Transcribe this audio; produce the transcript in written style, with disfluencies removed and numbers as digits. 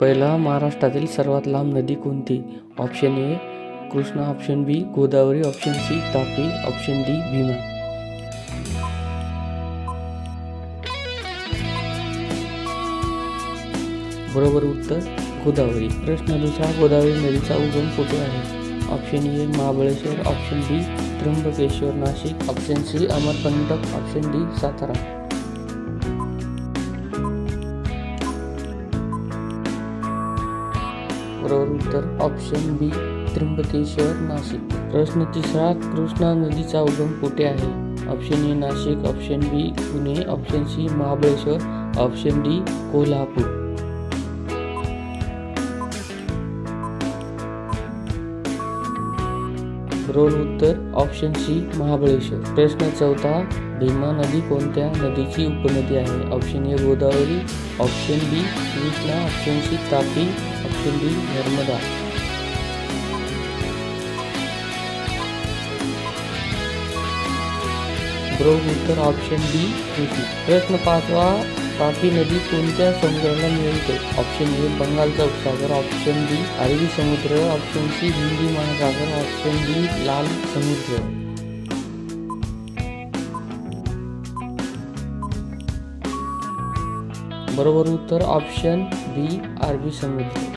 पहिला, महाराष्ट्रातील सर्वात लांब नदी कोणती? Option A Krishna, option B Godavari, option C Tapi, option D Bhima. बरोबर उत्तर गोदावरी. प्रश्न दुसरा, गोदावरी नदीचा उगम कुठे आहे? Option A Mahabaleshwar, option B Trimbakeshwar Nashik, option C Amarkantak, option D Satara. बरोबर उत्तर ऑप्शन बी त्र्यंबकेश्वर नाशिक. प्रश्न तिसरा, कृष्णा नदीचा उगम कुठे आहे? Option A Nashik, option B Pune, option C Mahabaleshwar, option D Kolhapur. बरोबर उत्तर ऑप्शन सी महाबळेश्वर. प्रश्न चौथा, भीमा नदी कोणत्या नदीची उपनदी आहे? Option A Godavari, option B Krishna, option C Tapi, option D Narmada. बरोबर उत्तर ऑप्शन बी कृष्णा. प्रश्न पाचवा, तापी नदी कोणत्या समुद्राला मिळते? ऑप्शन ए बंगालचा उपसागर, ऑप्शन बी अरबी समुद्र, ऑप्शन सी हिंदी महासागर, ऑप्शन डी लाल समुद्र. बरोबर उत्तर ऑप्शन बी अरबी समुद्र.